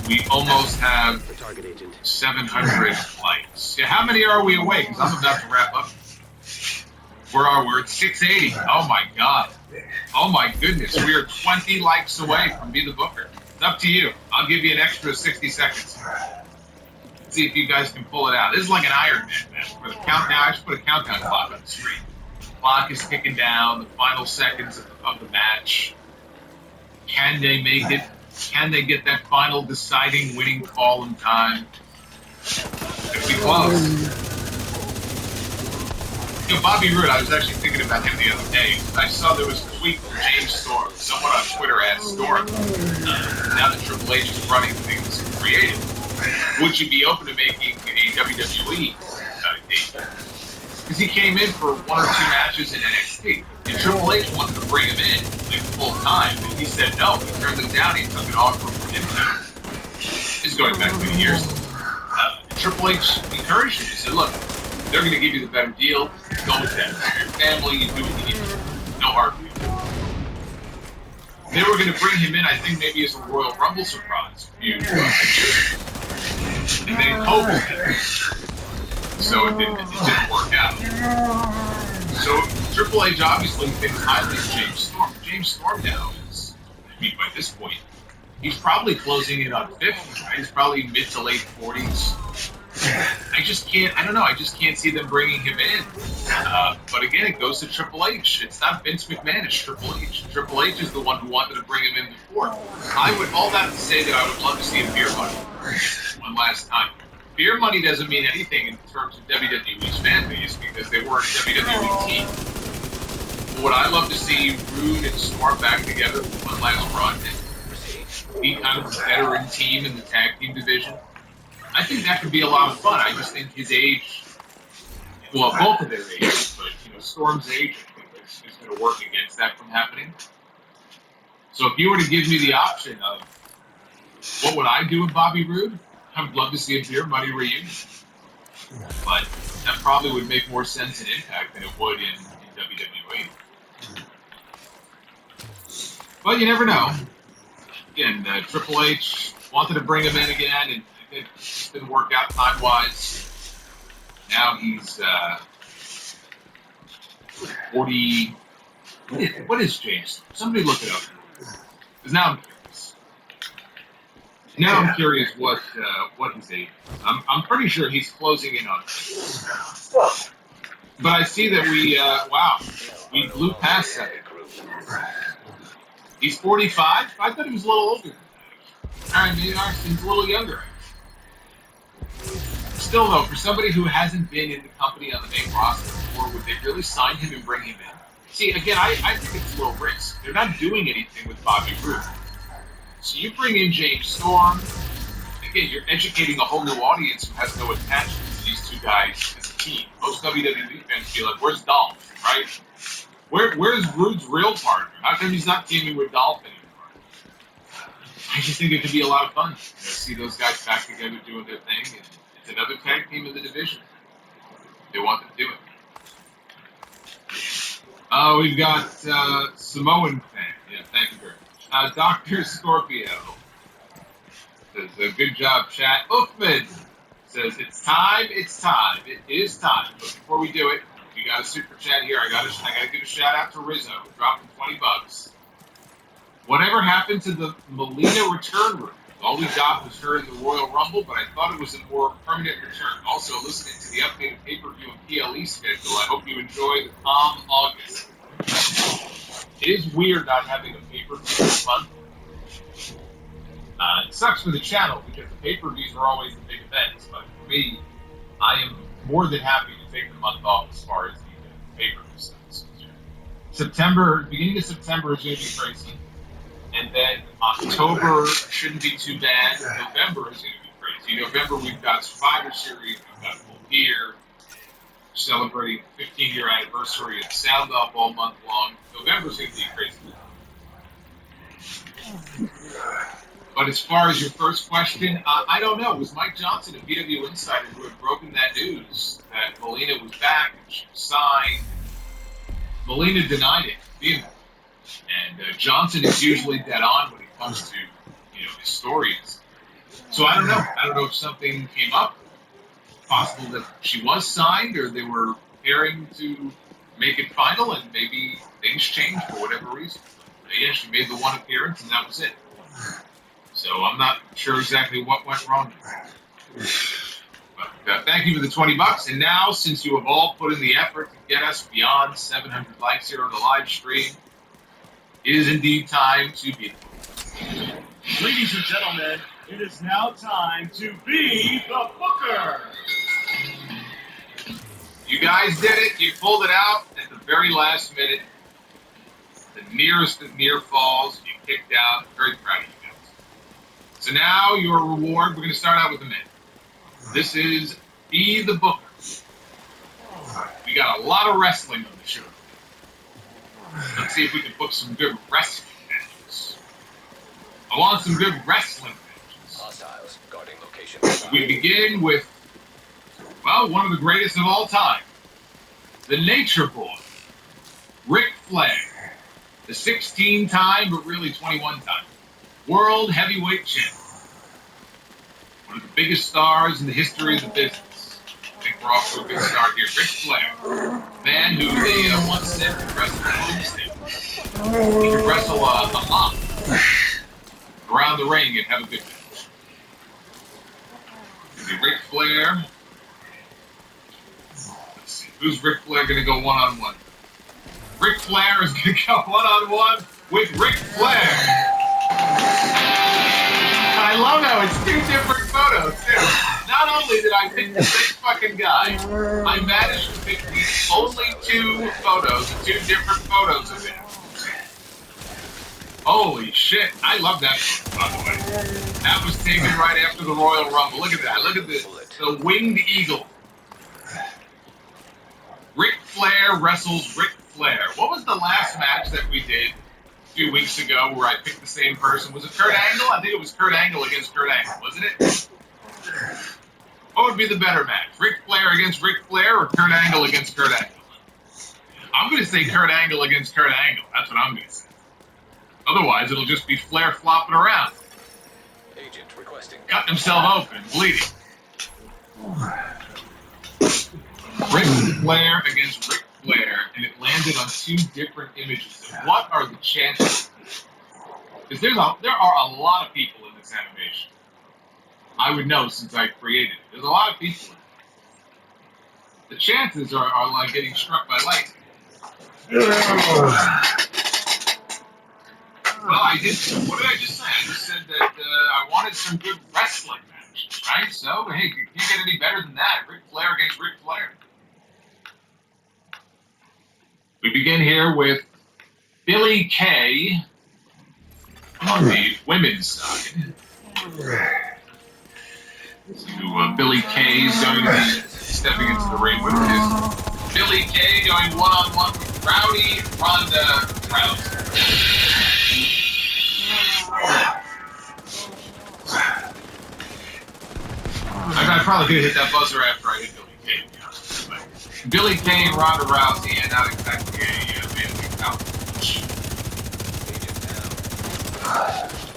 we almost have 700 likes. Yeah, how many are we away? Because I'm about to wrap up. Where are we? We're at 680. Oh my God. Oh my goodness. We are 20 likes away from Be the Booker. It's up to you. I'll give you an extra 60 seconds. Let's see if you guys can pull it out. This is like an Iron Man. For the countdown, I just put a countdown clock on the screen. The clock is ticking down. The final seconds of the match. Can they make it? Can they get that final deciding winning call in time? It'll be close. Bobby Roode, I was actually thinking about him the other day. I saw there was a tweet from James Storm. Someone on Twitter asked Storm, now that Triple H is running things creative, would you be open to making a WWE date? Because he came in for 1 or 2 matches in NXT, and Triple H wanted to bring him in full time, and he said no. He turned them down. He took an offer from Impact. It's going back many years. Triple H encouraged him. He said, look, they're going to give you the better deal. Go with them. Your family, you do what you need to do. No hard feelings. They were going to bring him in, I think, maybe as a Royal Rumble surprise. And then COVID hit. So it didn't work out. So Triple H obviously thinks highly of James Storm. James Storm now is, by this point, he's probably closing in on 50, right? He's probably mid to late 40s. I just can't see them bringing him in. But again, it goes to Triple H. It's not Vince McMahon, it's Triple H. Triple H is the one who wanted to bring him in before. All that to say that I would love to see a beer money one last time. Beer money doesn't mean anything in terms of WWE's fan base because they weren't a WWE team. But what I love to see Rude and Storm back together for one last run and be kind of a veteran team in the tag team division. I think that could be a lot of fun. I just think his age, well, both of their ages, but Storm's age, I think is going to work against that from happening. So if you were to give me the option of what would I do with Bobby Roode, I would love to see a beer money reunion. But that probably would make more sense in Impact than it would in WWE. But you never know. Again, Triple H wanted to bring him in again, and it just didn't work out time-wise. Now he's 40. What is James? Somebody look it up. Because now I'm curious. Now I'm curious what his age is. I'm pretty sure he's closing in on it. But I see that we blew past 7. He's 45? I thought he was a little older than that. All right, maybe Arston's a little younger. Still, though, for somebody who hasn't been in the company on the main roster before, would they really sign him and bring him in? See, again, I think it's a little risk. They're not doing anything with Bobby Roode. So you bring in James Storm. Again, you're educating a whole new audience who has no attachment to these two guys as a team. Most WWE fans feel like, where's Dolph, right? Where's Roode's real partner? How come he's not teaming with Dolph anymore? I just think it could be a lot of fun. See those guys back together doing their thing. And it's another tag team in the division. They want to do it. We've got Samoan fan. Yeah, thank you very much. Dr. Scorpio says, good job, chat. Uthman says, it's time. It is time. But before we do it, We got a super chat here. I gotta give a shout out to Rizzo, dropping $20. Whatever happened to the Molina return room? All we got was her in the Royal Rumble, but I thought it was a more permanent return. Also, listening to the updated pay-per-view and PLE schedule, I hope you enjoy the calm August. It is weird not having a pay-per-view this month. It sucks for the channel because the pay-per-views are always the big events, but for me, I am more than happy to take the month off as far as the pay-per-view stuff is concerned. Beginning of September is going to be crazy. And then October shouldn't be too bad. November is going to be crazy. November, we've got Survivor Series, we've got Full Gear, celebrating the 15-year anniversary of Sound Off all month long. November's going to be crazy. But as far as your first question, I don't know. It was Mike Johnson, a PW Insider, who had broken that news that Molina was back and she was signed. Molina denied it vehemently. And Johnson is usually dead on when it comes to, historians. So I don't know. I don't know if something came up. Possible that she was signed or they were preparing to make it final and maybe things changed for whatever reason. But yeah, she made the one appearance and that was it. So I'm not sure exactly what went wrong there. But thank you for the $20. And now, since you have all put in the effort to get us beyond 700 likes here on the live stream, it is indeed time to be the Booker. Ladies and gentlemen, it is now time to be the Booker. You guys did it. You pulled it out at the very last minute. The nearest of near falls. You kicked out. Very proud of you guys. So now your reward, we're going to start out with the men. This is Be the Booker. We got a lot of wrestling on the show. Let's see if we can book some good wrestling matches. I want some good wrestling matches. Hostiles guarding location. We begin with, well, one of the greatest of all time. The Nature Boy. Ric Flair. The 16-time, but really 21-time. World Heavyweight Champion. One of the biggest stars in the history of the business. I think we're off to a good start here. Ric Flair. Man who they once said could wrestle a homestead. He could wrestle a mop around the ring and have a good match. Ric Flair. Let's see. Who's Ric Flair going to go one-on-one? Ric Flair is going to go one-on-one with Ric Flair. I love how it's two different photos, too. Not only did I pick the same fucking guy, I managed to pick the only two photos, the two different photos of him. Holy shit, I love that photo, by the way. That was taken right after the Royal Rumble. Look at that, look at the winged eagle. Ric Flair wrestles Ric Flair. What was the last match that we did a few weeks ago where I picked the same person? Was it Kurt Angle? I think it was Kurt Angle against Kurt Angle, wasn't it? What would be the better match? Ric Flair against Ric Flair or Kurt Angle against Kurt Angle? I'm going to say Kurt Angle against Kurt Angle. That's what I'm going to say. Otherwise, it'll just be Flair flopping around. Agent requesting. Cutting himself open, bleeding. Ric Flair against Ric Flair, and it landed on two different images. And what are the chances? Because there are a lot of people in this animation. I would know since I created it. There's a lot of people in it. The chances are like getting struck by lightning. Well, I did. What did I just say? I just said that I wanted some good wrestling matches, right? So, hey, you can't get any better than that. Ric Flair against Ric Flair. We begin here with Billy Kay on the women's side. So, Billy Kay is going to be stepping into the ring with his Billy Kay going one-on-one with Rowdy Ronda Rousey. I probably could hit that buzzer after I hit Billy Kay, to be honest. But Billy Kay and Ronda Rousey, and not exactly a big couch.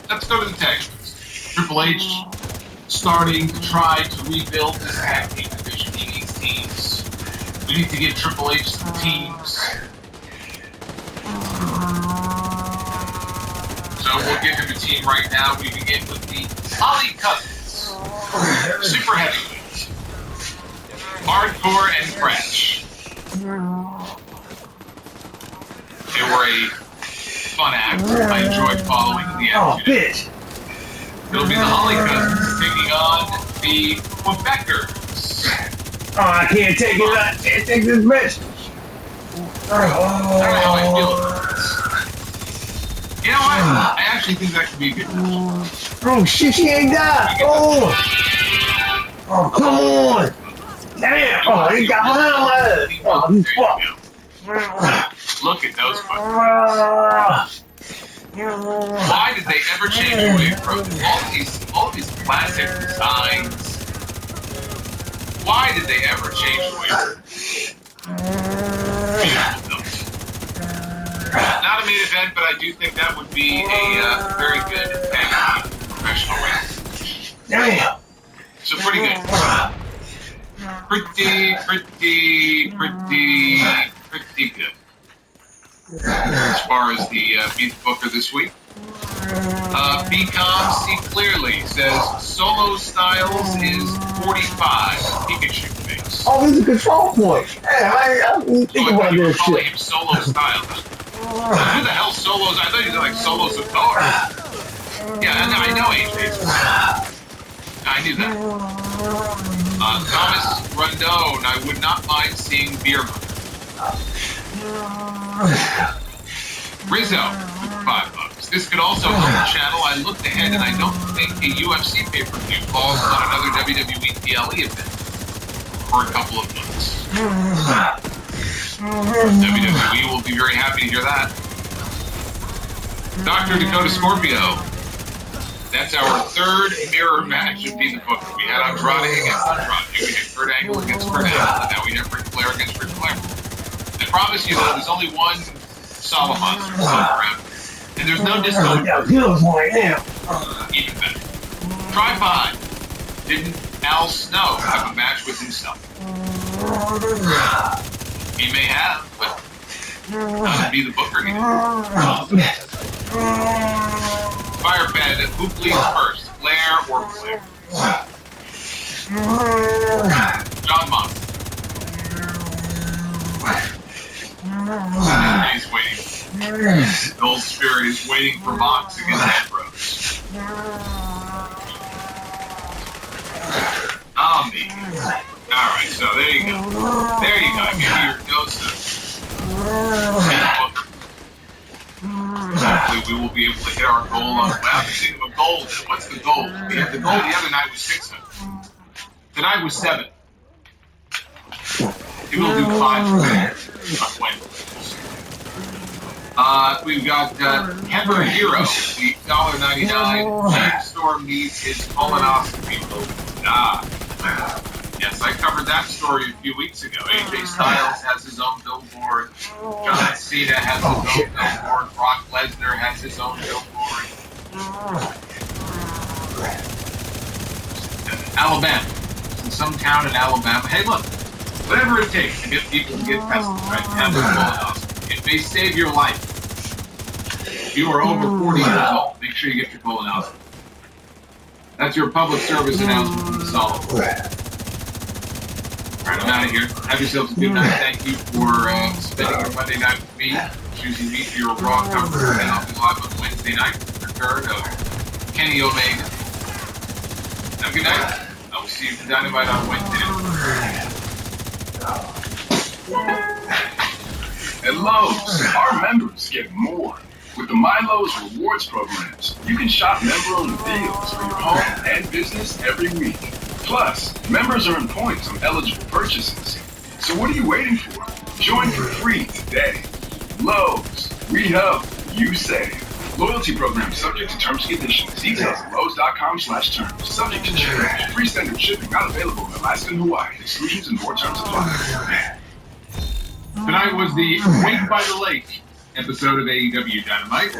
Let's go to the tag. Triple H starting to try to rebuild this tag team division. He needs teams. We need to give Triple H some teams. So we'll give him a team right now. We begin with the Holly Cousins, Super Heavyweight, Hardcore and Fresh. They were a fun act. I enjoyed following the action. It'll be the Holly Cousins taking on the Quebecers. Oh, I can't take it. I can't take this bitch. I don't know how I feel about this. You know what? I actually think that could be a good match. Oh shit, she ain't died. Oh, come on. Damn. Oh, he got behind my ass. Oh, he's fucked. Look at those fuckers. Why did they ever change away from all these classic designs? Why did they ever change away from those? Not a main event, but I do think that would be a very good professional wrestling. Damn. So pretty good. Pretty good. As far as the Beat Booker this week. BCom See Clearly says Solo Styles is 45. Pikachu face. Oh, this is a control point. Hey, I didn't think about you were this calling shit. him Solo Styles. Who the hell Solos? I thought he was like Solo Sator. Yeah, I know AJ. I knew that. Thomas Rondone, I would not mind seeing Beer Monk. Rizzo, $5. This could also help the channel. I looked ahead and I don't think a UFC pay-per-view falls on another WWE PLE event for a couple of months. WWE will be very happy to hear that. Dr. Dakota Scorpio. That's our third mirror match of Beat the Booker. We had Andrade against Andrade. We had Kurt Angle against Kurt Angle. And now we have Ric Flair against Ric Flair. I promise you that there's only one solid monster around. And there's no disco. Even better. Tripod. Didn't Al Snow have a match with himself? He may have, but not Be the Booker either. Firebed, who bleeds first, Flair or Flair? John Mox. He's waiting. Gold Spirit is waiting for Mox against Ambrose. Omni. Alright, so there you go. There you go. Give me your dose of hopefully we will be able to hit our goal on the map. Think of a goal. What's the goal? We had the goal the other night was 600. Tonight was 7. Maybe we'll do 5 on Wednesday. We've got Hammer Hero, the $1.99. James Storm needs his colonoscopy. Yes, I covered that story a few weeks ago. AJ Styles has his own billboard. John Cena has his own billboard. Brock Lesnar has his own billboard. Alabama. In some town in Alabama. Hey, look. Whatever it takes to get people to get tested, right? Have a colonoscopy. It may save your life. If you are over 40 years old, make sure you get your colonoscopy. That's your public service announcement from the Solid. Alright, I'm out of here. Have yourselves a good night. Thank you for spending your Monday night with me, choosing me for your Raw coverage, and I'll be live on Wednesday night with the return of Kenny Omega. Have a good night. I will see you for Dynamite on Wednesday. At Lowe's, our members get more. With the MyLowe's rewards programs, you can shop member-owned deals for your home and business every week. Plus, members earn points on eligible purchases. So what are you waiting for? Join for free today. Lowe's, we help, you save. Loyalty program subject to terms and conditions. Details at Lowe's.com/terms. Subject to change. Free standard shipping not available in Alaska and Hawaii. Exclusions and more terms apply. Tonight was the Wake by the Lake episode of AEW Dynamite.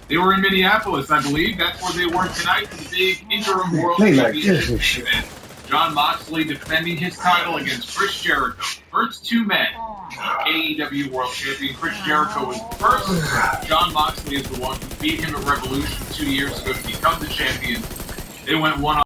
They were in Minneapolis, I believe. That's where they were tonight for the big interim World Championship event. Jon Moxley defending his title against Chris Jericho. First two men. AEW World Champion Chris Jericho was first. Jon Moxley is the one who beat him at Revolution 2 years ago to become the champion. They went one